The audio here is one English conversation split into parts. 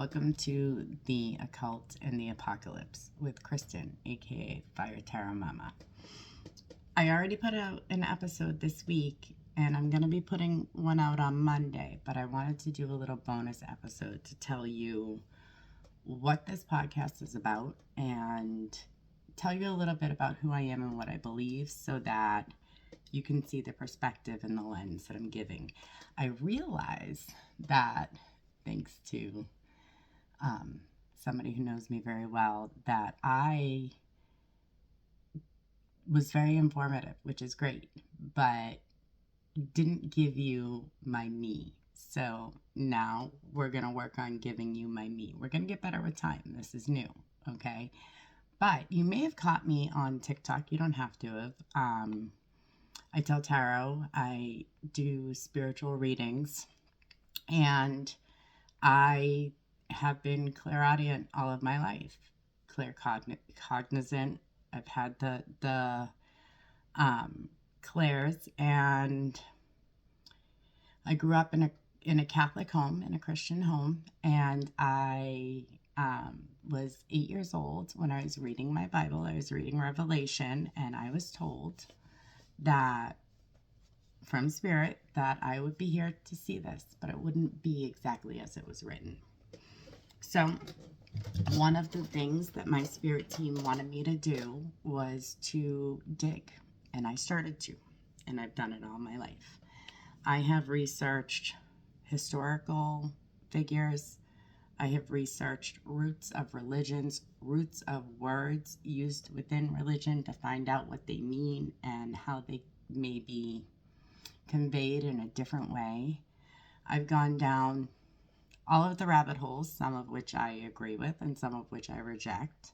Welcome to the Occult and the Apocalypse with Kristen, aka Fire Tarot Mama. I already put out an episode this week, and I'm going to be putting one out on Monday, but I wanted to do a little bonus episode to tell you what this podcast is about and tell you a little bit about who I am and what I believe so that you can see the perspective and the lens that I'm giving. I realize that, thanks to somebody who knows me very well, that I was very informative, which is great, but didn't give you my me. So now we're going to work on giving you my me. We're going to get better with time. This is new, okay? But you may have caught me on TikTok. You don't have to have. I tell tarot. I do spiritual readings. And I have been clairaudient all of my life, cognizant. I've had the clairs, and I grew up in a Catholic home, in a Christian home, and I was 8 years old when I was reading my Bible. I was reading Revelation, and I was told that from Spirit that I would be here to see this, but it wouldn't be exactly as it was written. So one of the things that my spirit team wanted me to do was to dig, and I started to, and I've done it all my life. I have researched historical figures. I have researched roots of religions, roots of words used within religion to find out what they mean and how they may be conveyed in a different way. I've gone down all of the rabbit holes, some of which I agree with and some of which I reject.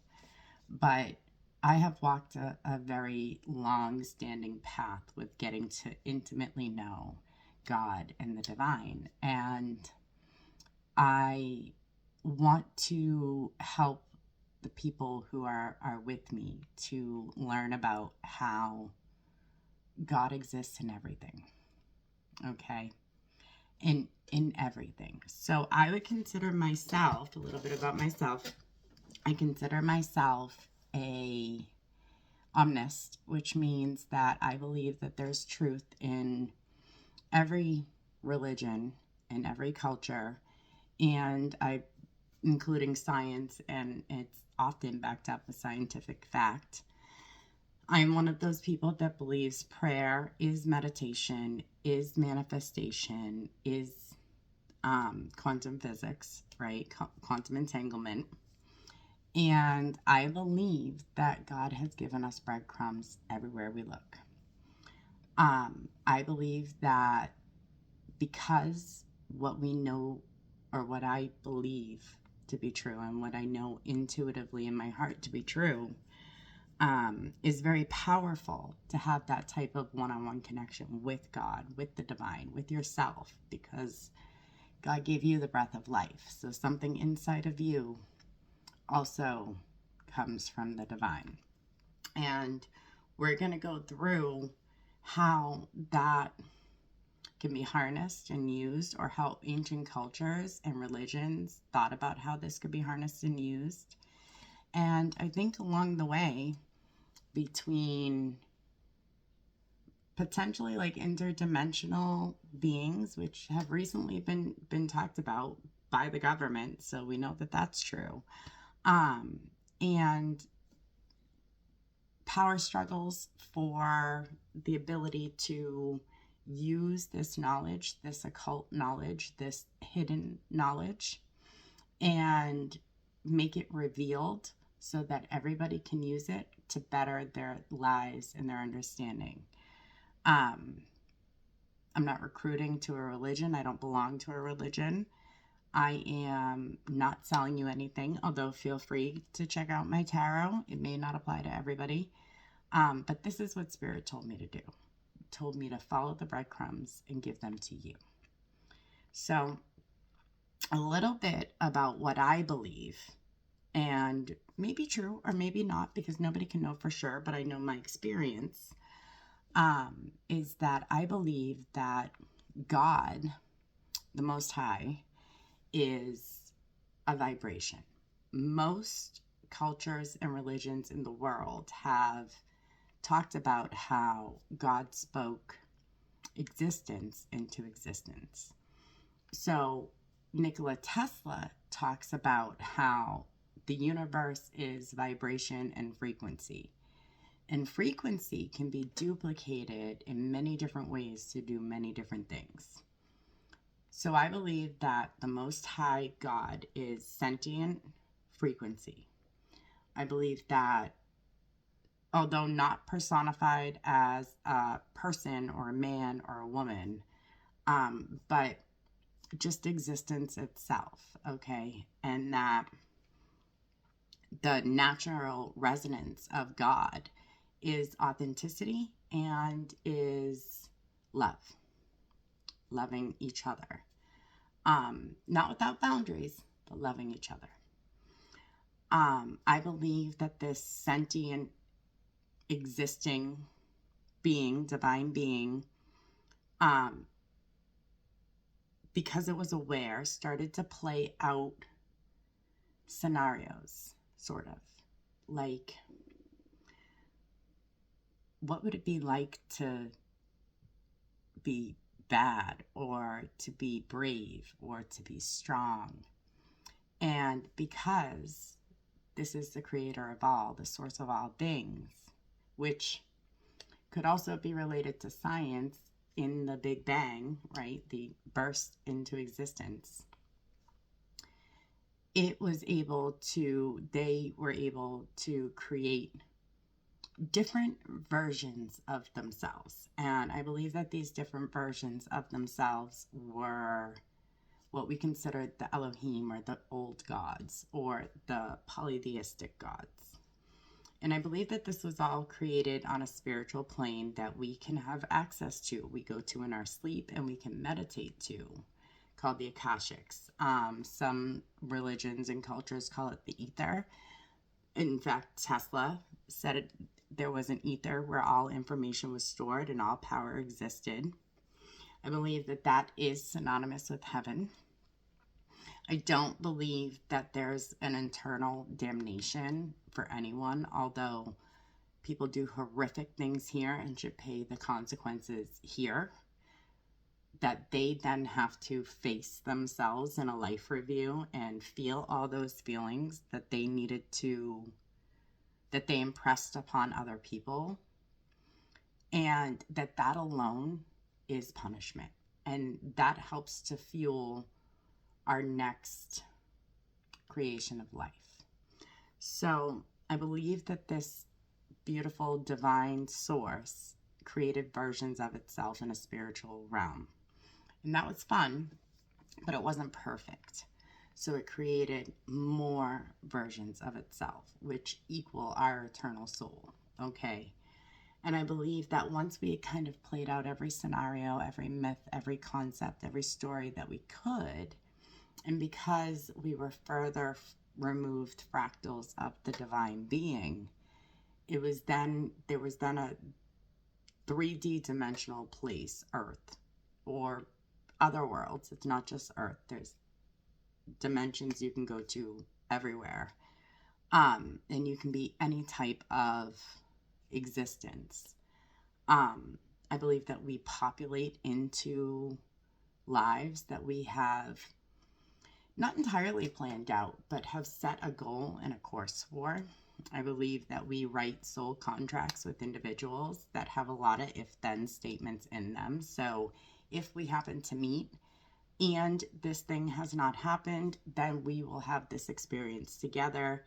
But I have walked a very long-standing path with getting to intimately know God and the divine. And I want to help the people who are with me to learn about how God exists in everything. Okay? In everything. So I would consider myself, a little bit about myself, I consider myself a omnist, which means that I believe that there's truth in every religion, in every culture, and including science, and it's often backed up with scientific fact. I'm one of those people that believes prayer is meditation, is manifestation, is quantum physics, right? Quantum entanglement. And I believe that God has given us breadcrumbs everywhere we look. I believe that because what we know, or what I believe to be true, and what I know intuitively in my heart to be true, is very powerful to have that type of one-on-one connection with God, with the divine, with yourself, because God gave you the breath of life. So something inside of you also comes from the divine. And we're going to go through how that can be harnessed and used, or how ancient cultures and religions thought about how this could be harnessed and used. And I think along the way, between potentially like interdimensional beings, which have recently been talked about by the government, so we know that that's true, and power struggles for the ability to use this knowledge, this occult knowledge, this hidden knowledge, and make it revealed so that everybody can use it to better their lives and their understanding. I'm not recruiting to a religion. I don't belong to a religion. I am not selling you anything, although feel free to check out my tarot. It may not apply to everybody. But this is what Spirit told me to do. It told me to follow the breadcrumbs and give them to you. So a little bit about what I believe, and maybe true or maybe not, because nobody can know for sure, but I know my experience, is that I believe that God, the Most High, is a vibration. Most cultures and religions in the world have talked about how God spoke existence into existence. So Nikola Tesla talks about how the universe is vibration and frequency. And frequency can be duplicated in many different ways to do many different things. So I believe that the Most High God is sentient frequency. I believe that although not personified as a person or a man or a woman, but just existence itself, okay? And that the natural resonance of God is authenticity and is love, loving each other. Not without boundaries, but loving each other. I believe that this sentient, existing being, divine being, because it was aware, started to play out scenarios, sort of. Like, what would it be like to be bad or to be brave or to be strong? And because this is the creator of all, the source of all things, which could also be related to science in the Big Bang, right? The burst into existence. They were able to create different versions of themselves. And I believe that these different versions of themselves were what we considered the Elohim, or the old gods, or the polytheistic gods. And I believe that this was all created on a spiritual plane that we can have access to. We go to in our sleep and we can meditate to, called the Akashics. Some religions and cultures call it the ether. In fact, Tesla said there was an ether where all information was stored and all power existed. I believe that that is synonymous with heaven. I don't believe that there's an eternal damnation for anyone, although people do horrific things here and should pay the consequences here, that they then have to face themselves in a life review and feel all those feelings that they impressed upon other people, and that alone is punishment. And that helps to fuel our next creation of life. So I believe that this beautiful divine source created versions of itself in a spiritual realm. And that was fun, but it wasn't perfect. So it created more versions of itself, which equal our eternal soul, okay? And I believe that once we kind of played out every scenario, every myth, every concept, every story that we could, and because we were further removed fractals of the divine being, there was then a 3D dimensional place, Earth, or other worlds. It's not just Earth. There's dimensions you can go to everywhere. And you can be any type of existence. I believe that we populate into lives that we have not entirely planned out, but have set a goal and a course for. I believe that we write soul contracts with individuals that have a lot of if-then statements in them. So if we happen to meet and this thing has not happened, then we will have this experience together.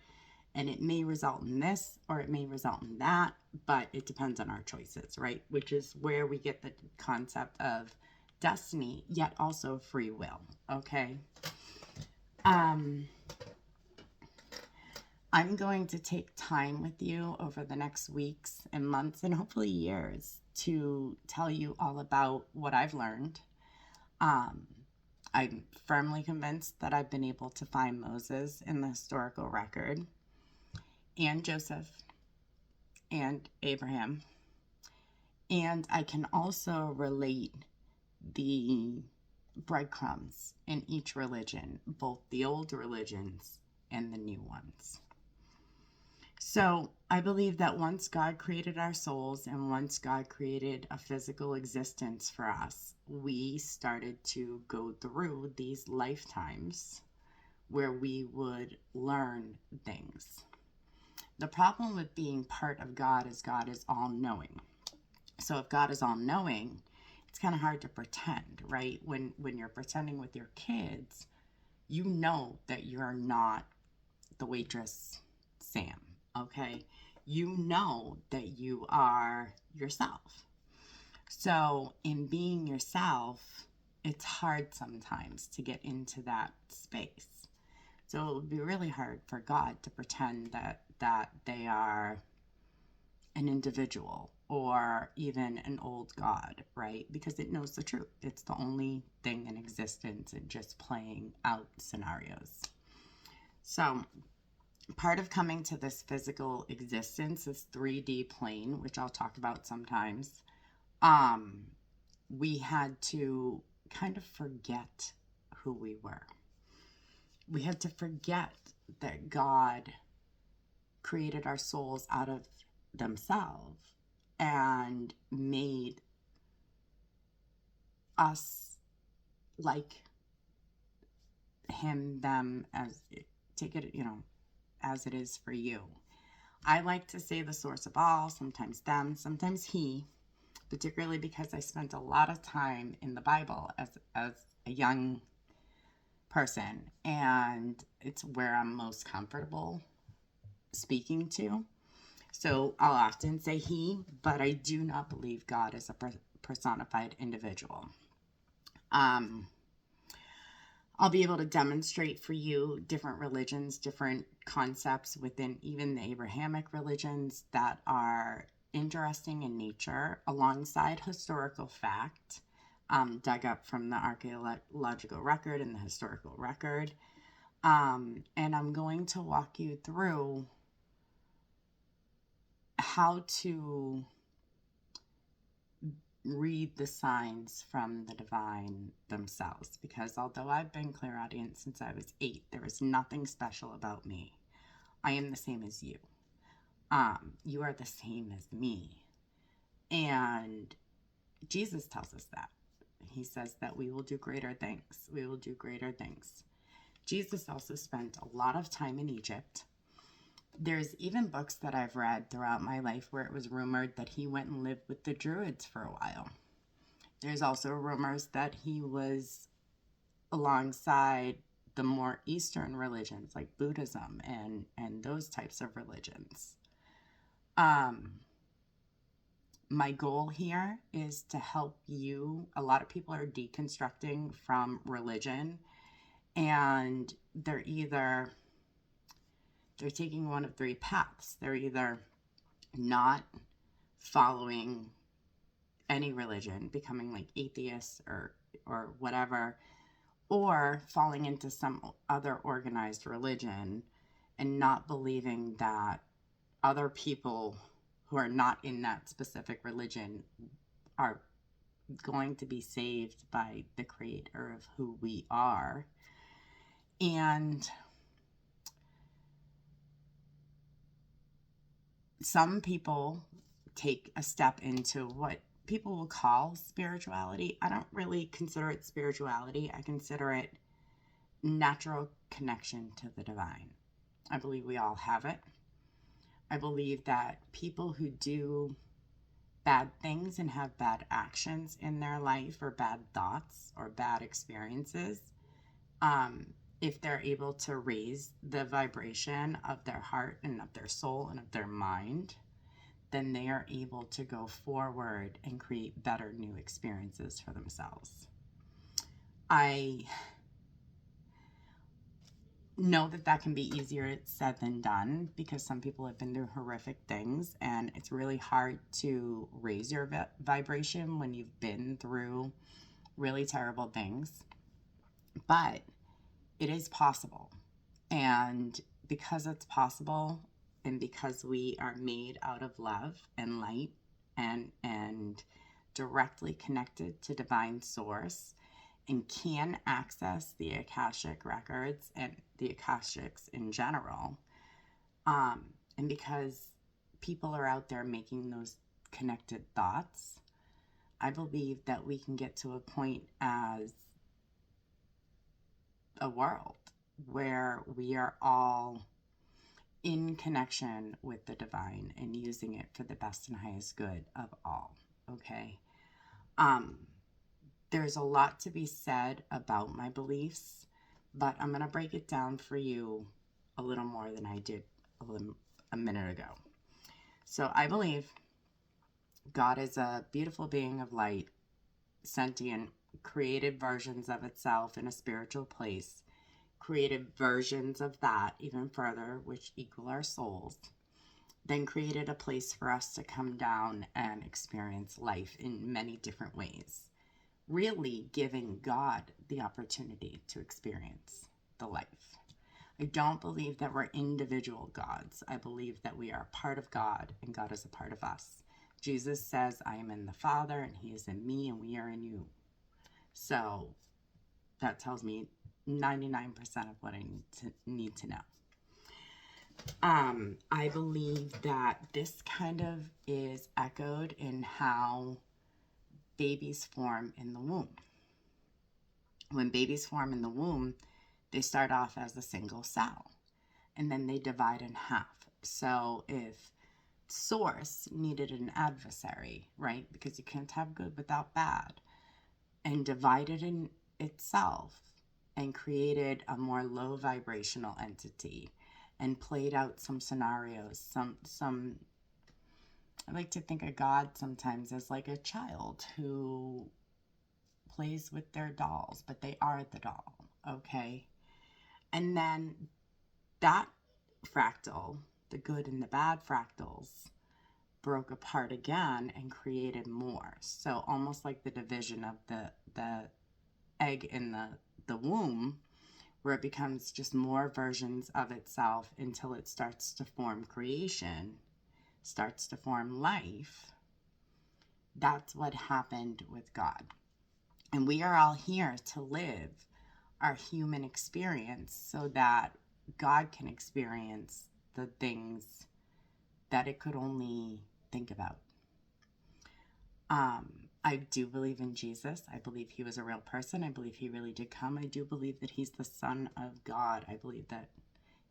And it may result in this or it may result in that, but it depends on our choices, right? Which is where we get the concept of destiny, yet also free will, okay? I'm going to take time with you over the next weeks and months and hopefully years to tell you all about what I've learned. I'm firmly convinced that I've been able to find Moses in the historical record, and Joseph, and Abraham. And I can also relate the breadcrumbs in each religion, both the old religions and the new ones. So I believe that once God created our souls and once God created a physical existence for us, we started to go through these lifetimes where we would learn things. The problem with being part of God is all-knowing. So if God is all-knowing, it's kind of hard to pretend, right? When you're pretending with your kids, you know that you're not the waitress Sam, okay? You know that you are yourself. So in being yourself, it's hard sometimes to get into that space. So it would be really hard for God to pretend that they are an individual or even an old God, right? Because it knows the truth. It's the only thing in existence and just playing out scenarios. So part of coming to this physical existence, this 3D plane, which I'll talk about sometimes, we had to kind of forget who we were. We had to forget that God created our souls out of themselves and made us like him, them, as take it, as it is for you. I like to say the source of all, sometimes them, sometimes he, particularly because I spent a lot of time in the Bible as a young person, and it's where I'm most comfortable speaking to. So I'll often say he, but I do not believe God is a personified individual. I'll be able to demonstrate for you different religions, different concepts within even the Abrahamic religions that are interesting in nature, alongside historical fact, dug up from the archaeological record and the historical record. And I'm going to walk you through how to read the signs from the divine themselves, because although I've been clairaudient since I was 8, there is nothing special about me. I am the same as you. You are the same as me. And Jesus tells us that. He says that we will do greater things. We will do greater things. Jesus also spent a lot of time in Egypt. There's even books that I've read throughout my life where it was rumored that he went and lived with the Druids for a while. There's also rumors that he was alongside the more Eastern religions like Buddhism and those types of religions. My goal here is to help you. A lot of people are deconstructing from religion, and they're taking one of 3 paths. They're either not following any religion, becoming like atheists or whatever, or falling into some other organized religion and not believing that other people who are not in that specific religion are going to be saved by the creator of who we are. And some people take a step into what people will call spirituality. I don't really consider it spirituality. I consider it natural connection to the divine. I believe we all have it. I believe that people who do bad things and have bad actions in their life, or bad thoughts or bad experiences, if they're able to raise the vibration of their heart and of their soul and of their mind, then they are able to go forward and create better new experiences for themselves. I know that can be easier said than done, because some people have been through horrific things, and it's really hard to raise your vibration when you've been through really terrible things. But it is possible. And because it's possible, and because we are made out of love and light and directly connected to divine source, and can access the Akashic records and the Akashics in general. And because people are out there making those connected thoughts, I believe that we can get to a point as a world where we are all in connection with the divine and using it for the best and highest good of all. Okay. There's a lot to be said about my beliefs, but I'm going to break it down for you a little more than I did a minute ago. So I believe God is a beautiful being of light, sentient, created versions of itself in a spiritual place, created versions of that even further, which equal our souls, then created a place for us to come down and experience life in many different ways, really giving God the opportunity to experience the life. I don't believe that we're individual gods. I believe that we are a part of God and God is a part of us. Jesus says, I am in the Father and he is in me and we are in you. So that tells me 99% of what I need to know. I believe that this kind of is echoed in how babies form in the womb. When babies form in the womb, they start off as a single cell and then they divide in half. So if Source needed an adversary, right? Because you can't have good without bad, and divided in itself and created a more low vibrational entity and played out some scenarios, some I like to think of God sometimes as like a child who plays with their dolls, but they are the doll, okay? And then that fractal, the good and the bad fractals, broke apart again and created more. So almost like the division of the egg in the womb, where it becomes just more versions of itself until it starts to form creation, starts to form life. That's what happened with God. And we are all here to live our human experience so that God can experience the things that it could only think about. I do believe in Jesus. I believe he was a real person. I believe he really did come. I do believe that he's the Son of God. I believe that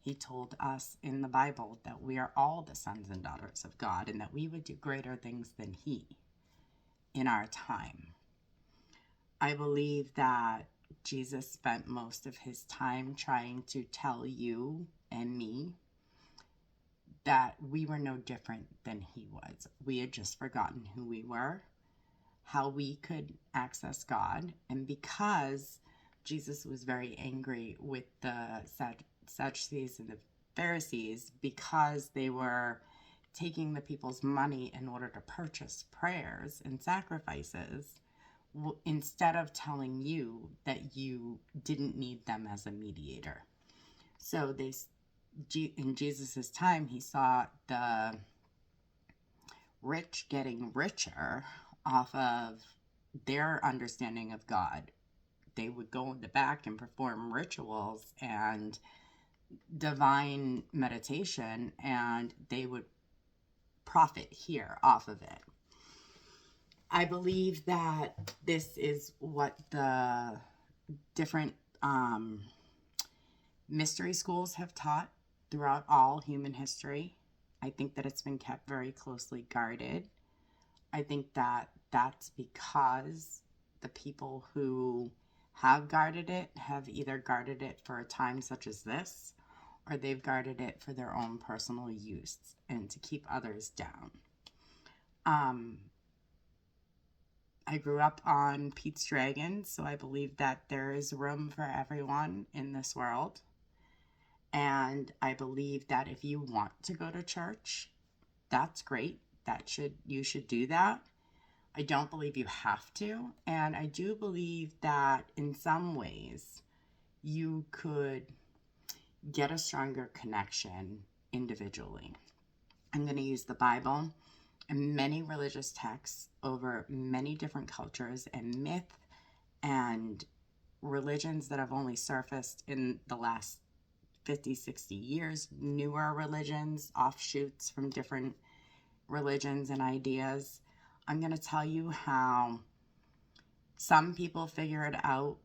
he told us in the Bible that we are all the sons and daughters of God and that we would do greater things than he in our time. I believe that Jesus spent most of his time trying to tell you and me that we were no different than he was. We had just forgotten who we were, how we could access God. And because Jesus was very angry with the Sadducees and the Pharisees, because they were taking the people's money in order to purchase prayers and sacrifices, instead of telling you that you didn't need them as a mediator. So in Jesus's time, he saw the rich getting richer off of their understanding of God. They would go in the back and perform rituals and divine meditation, and they would profit here off of it. I believe that this is what the different mystery schools have taught throughout all human history. I think that it's been kept very closely guarded. I think that that's because the people who have guarded it have either guarded it for a time such as this, or they've guarded it for their own personal use and to keep others down. I grew up on Pete's Dragon, so I believe that there is room for everyone in this world. And I believe that if you want to go to church, that's great. You should do that. I don't believe you have to. And I do believe that in some ways you could get a stronger connection individually. I'm going to use the Bible and many religious texts over many different cultures and myth and religions that have only surfaced in the last 50, 60 years, newer religions, offshoots from different religions and ideas. I'm going to tell you how some people figured out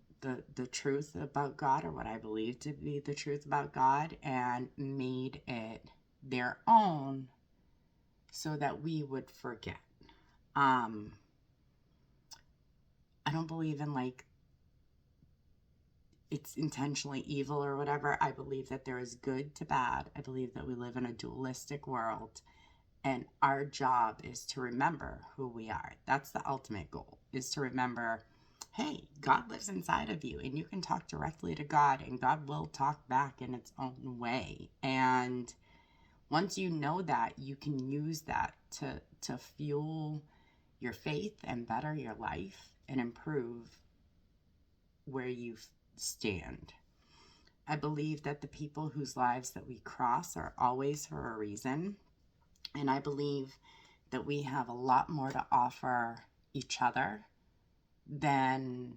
the truth about God, or what I believe to be the truth about God, and made it their own so that we would forget. I don't believe in like it's intentionally evil or whatever. I believe that there is good to bad. I believe that we live in a dualistic world, and our job is to remember who we are. That's the ultimate goal, is to remember, hey, God lives inside of you, and you can talk directly to God, and God will talk back in its own way. And once you know that, you can use that to fuel your faith and better your life and improve where you stand. I believe that the people whose lives that we cross are always for a reason. And I believe that we have a lot more to offer each other than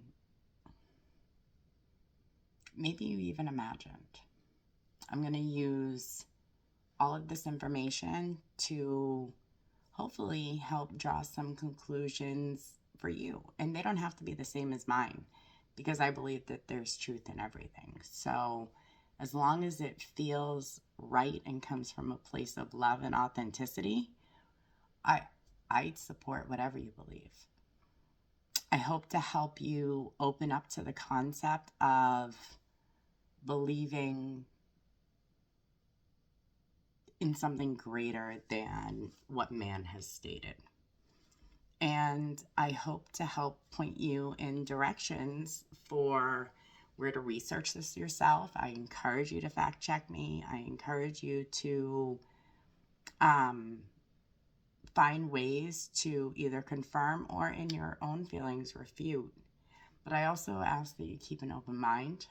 maybe you even imagined. I'm going to use all of this information to hopefully help draw some conclusions for you. And they don't have to be the same as mine, because I believe that there's truth in everything. So as long as it feels right and comes from a place of love and authenticity, I support whatever you believe. I hope to help you open up to the concept of believing in something greater than what man has stated. And I hope to help point you in directions for where to research this yourself. I encourage you to fact check me. I encourage you to find ways to either confirm or, in your own feelings, refute. But I also ask that you keep an open mind.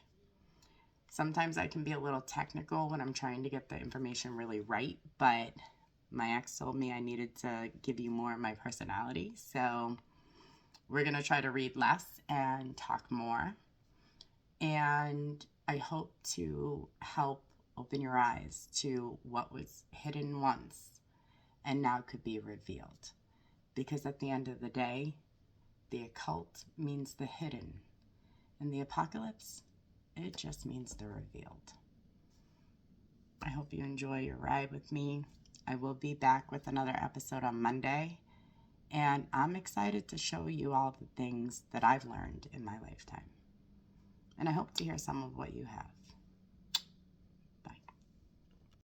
Sometimes I can be a little technical when I'm trying to get the information really right, but my ex told me I needed to give you more of my personality. So we're going to try to read less and talk more. And I hope to help open your eyes to what was hidden once and now could be revealed. Because at the end of the day, the occult means the hidden, and the apocalypse, it just means the revealed. I hope you enjoy your ride with me. I will be back with another episode on Monday, and I'm excited to show you all the things that I've learned in my lifetime. And I hope to hear some of what you have.